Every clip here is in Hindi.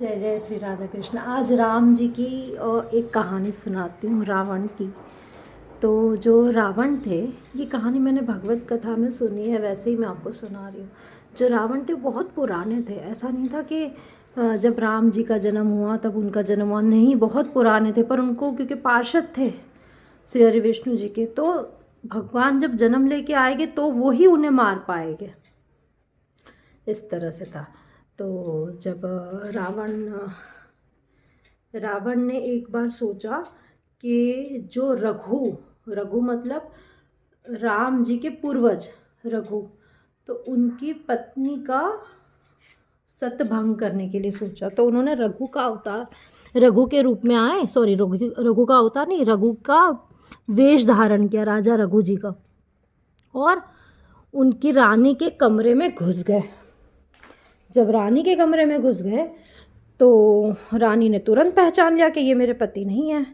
जय जय श्री राधा कृष्ण। आज राम जी की एक कहानी सुनाती हूँ, रावण की। तो जो रावण थे, ये कहानी मैंने भगवत कथा में सुनी है, वैसे ही मैं आपको सुना रही हूँ। जो रावण थे वो बहुत पुराने थे। ऐसा नहीं था कि जब राम जी का जन्म हुआ तब उनका जन्म हुआ, नहीं, बहुत पुराने थे। पर उनको क्योंकि पार्षद थे श्री हरि विष्णु जी के, तो भगवान जब जन्म लेके आएंगे तो वो ही उन्हें मार पाएंगे, इस तरह से था। तो जब रावण ने एक बार सोचा कि जो रघु रघु मतलब राम जी के पूर्वज रघु, तो उनकी पत्नी का सतभंग करने के लिए सोचा। तो उन्होंने रघु का अवतार, रघु के रूप में आए, सॉरी, रघु का अवतार नहीं, रघु का वेश धारण किया, राजा रघु जी का, और उनकी रानी के कमरे में घुस गए। जब रानी के कमरे में घुस गए तो रानी ने तुरंत पहचान लिया कि ये मेरे पति नहीं है।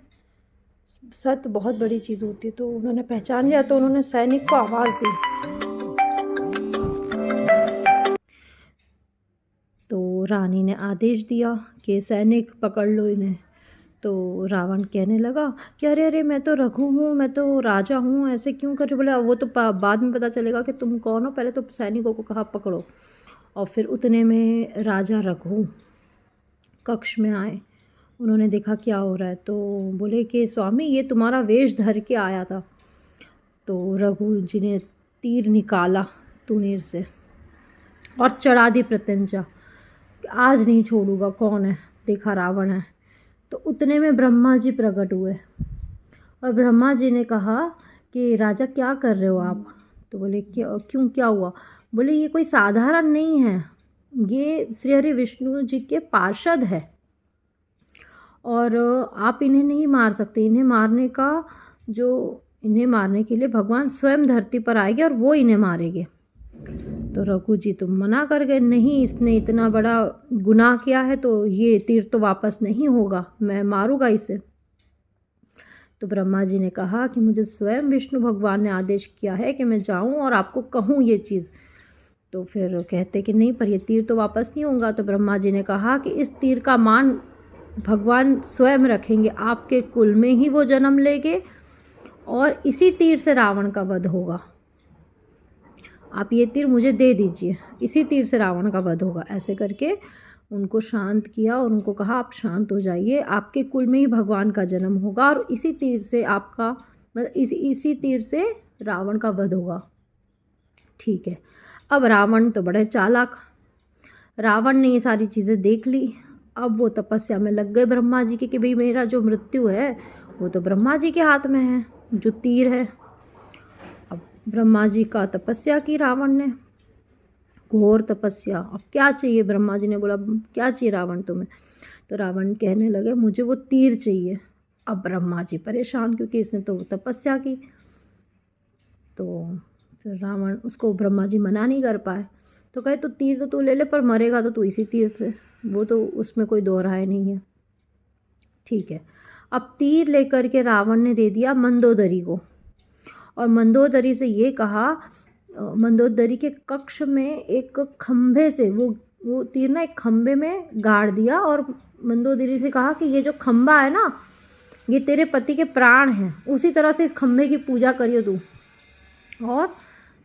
सत्य बहुत बड़ी चीज़ होती है। तो उन्होंने पहचान लिया, तो उन्होंने सैनिक को आवाज़ दी। तो रानी ने आदेश दिया कि सैनिक पकड़ लो इन्हें। तो रावण कहने लगा कि अरे अरे, मैं तो रघु हूँ, मैं तो राजा हूँ, ऐसे क्यों कर रहे? बोला वो तो बाद में पता चलेगा कि तुम कौन हो, पहले तो सैनिकों को कहा पकड़ो। और फिर उतने में राजा रघु कक्ष में आए। उन्होंने देखा क्या हो रहा है, तो बोले कि स्वामी, ये तुम्हारा वेश धर के आया था। तो रघु जी ने तीर निकाला तुनीर से और चढ़ा दी प्रत्यंचा, आज नहीं छोड़ूंगा, कौन है, देखा रावण है। तो उतने में ब्रह्मा जी प्रकट हुए और ब्रह्मा जी ने कहा कि राजा क्या कर रहे हो आप? तो बोले क्यों, क्या हुआ? बोले ये कोई साधारण नहीं है, ये श्री हरि विष्णु जी के पार्षद है और आप इन्हें नहीं मार सकते। इन्हें मारने के लिए भगवान स्वयं धरती पर आएंगे और वो इन्हें मारेंगे। तो रघु जी तो मना कर गए, नहीं, इसने इतना बड़ा गुनाह किया है तो ये तीर तो वापस नहीं होगा, मैं मारूंगा इसे। तो ब्रह्मा जी ने कहा कि मुझे स्वयं विष्णु भगवान ने आदेश किया है कि मैं जाऊं और आपको कहूं ये चीज़। तो फिर कहते कि नहीं, पर ये तीर तो वापस नहीं होगा। तो ब्रह्मा जी ने कहा कि इस तीर का मान भगवान स्वयं रखेंगे, आपके कुल में ही वो जन्म लेंगे और इसी तीर से रावण का वध होगा। आप ये तीर मुझे दे दीजिए, इसी तीर से रावण का वध होगा। ऐसे करके उनको शांत किया और उनको कहा आप शांत हो जाइए, आपके कुल में ही भगवान का जन्म होगा और इसी तीर से आपका मतलब इसी तीर से रावण का वध होगा। ठीक है। अब रावण तो बड़े चालाक, रावण ने ये सारी चीज़ें देख ली। अब वो तपस्या में लग गए ब्रह्मा जी की कि भाई मेरा जो मृत्यु है वो तो ब्रह्मा जी के हाथ में है, जो तीर है। अब ब्रह्मा जी का तपस्या की रावण ने, घोर तपस्या। अब क्या चाहिए? ब्रह्मा जी ने बोला क्या चाहिए रावण तुम्हें? तो रावण कहने लगे मुझे वो तीर चाहिए। अब ब्रह्मा जी परेशान, क्योंकि इसने तो तपस्या की। तो फिर रावण, उसको ब्रह्मा जी मना नहीं कर पाए। तो कहे तो तीर तो तू ले ले, पर मरेगा तो तू इसी तीर से, वो तो उसमें कोई दो राय नहीं है। ठीक है। अब तीर लेकर के रावण ने दे दिया मंदोदरी को और मंदोदरी से ये कहा, मंदोदरी के कक्ष में एक खंभे से वो तीर ना एक खंभे में गाड़ दिया और मंदोदरी से कहा कि ये जो खंभा है ना, ये तेरे पति के प्राण हैं, उसी तरह से इस खंभे की पूजा करियो तू, और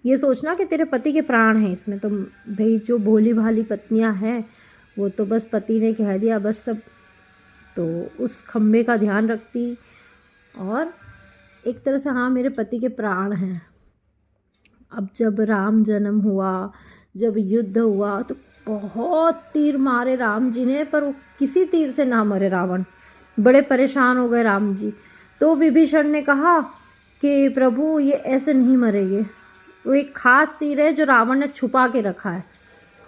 ये सोचना कि तेरे पति के प्राण हैं इसमें। तो भाई जो भोली भाली पत्नियां हैं वो तो बस पति ने कह दिया बस सब, तो उस खंभे का ध्यान रखती और एक तरह से हाँ मेरे पति के प्राण हैं। अब जब राम जन्म हुआ, जब युद्ध हुआ, तो बहुत तीर मारे राम जी ने, पर वो किसी तीर से ना मरे रावण। बड़े परेशान हो गए राम जी। तो विभीषण ने कहा कि प्रभु ये ऐसे नहीं मरेंगे, वो एक खास तीर है जो रावण ने छुपा के रखा है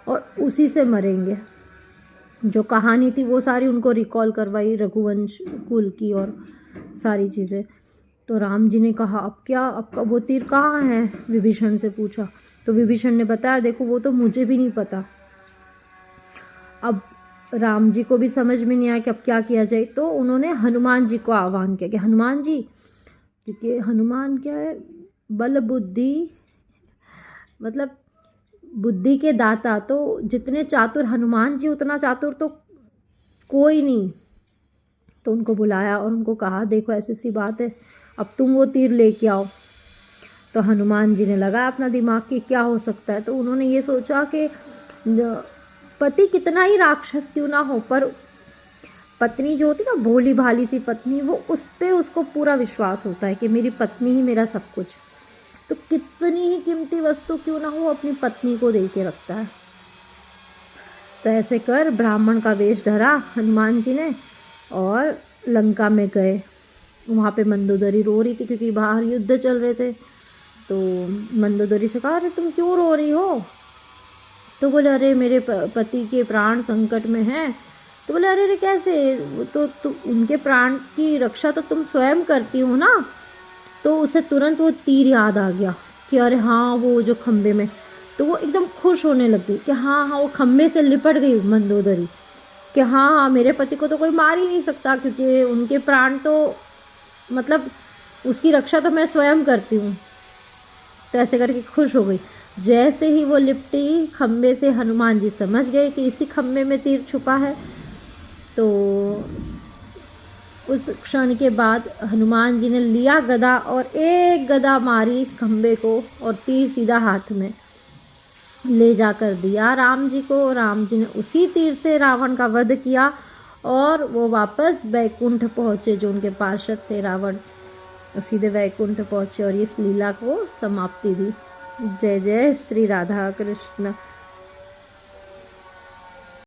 और उसी से मरेंगे। जो कहानी थी वो सारी उनको रिकॉल करवाई, रघुवंश कुल की और सारी चीज़ें। तो राम जी ने कहा अब क्या, आपका वो तीर कहाँ है? विभीषण से पूछा। तो विभीषण ने बताया देखो वो तो मुझे भी नहीं पता। अब राम जी को भी समझ में नहीं आया कि अब क्या किया जाए। तो उन्होंने हनुमान जी को आह्वान किया कि हनुमान जी, क्योंकि हनुमान क्या है, बल बुद्धि मतलब बुद्धि के दाता, तो जितने चातुर हनुमान जी उतना चातुर तो कोई नहीं। तो उनको बुलाया और उनको कहा देखो ऐसी सी बात है, अब तुम वो तीर लेके आओ। तो हनुमान जी ने लगाया अपना दिमाग कि क्या हो सकता है। तो उन्होंने ये सोचा कि पति कितना ही राक्षस क्यों ना हो, पर पत्नी जो होती ना भोली भाली सी पत्नी, वो उस पे उसको पूरा विश्वास होता है कि मेरी पत्नी ही मेरा सब कुछ। तो कितनी ही कीमती वस्तु क्यों ना हो अपनी पत्नी को दे के रखता है। तो ऐसे कर ब्राह्मण का वेश धरा हनुमान जी ने और लंका में गए। वहाँ पे मंदोदरी रो रही थी क्योंकि बाहर युद्ध चल रहे थे। तो मंदोदरी से कहा अरे तुम क्यों रो रही हो? तो बोले अरे मेरे पति के प्राण संकट में हैं। तो बोले अरे अरे कैसे? तो उनके प्राण की रक्षा तो तुम स्वयं करती हो ना। तो उसे तुरंत वो तीर याद आ गया कि अरे हाँ वो जो खम्भे में। तो वो एकदम खुश होने लगी कि हाँ हाँ, वो खम्भे से लिपट गई मंदोदरी कि हाँ हाँ मेरे पति को तो कोई मार ही नहीं सकता क्योंकि उनके प्राण तो मतलब उसकी रक्षा तो मैं स्वयं करती हूँ। तो ऐसे करके खुश हो गई। जैसे ही वो लिपटी खम्भे से, हनुमान जी समझ गए कि इसी खम्भे में तीर छुपा है। तो उस क्षण के बाद हनुमान जी ने लिया गदा और एक गदा मारी खम्भे को और तीर सीधा हाथ में ले जाकर दिया राम जी को। राम जी ने उसी तीर से रावण का वध किया और वो वापस बैकुंठ पहुँचे। जो उनके पार्षद थे रावण, सीधे वैकुंठ पहुँचे और इस लीला को समाप्ति दी। जय जय श्री राधा कृष्ण।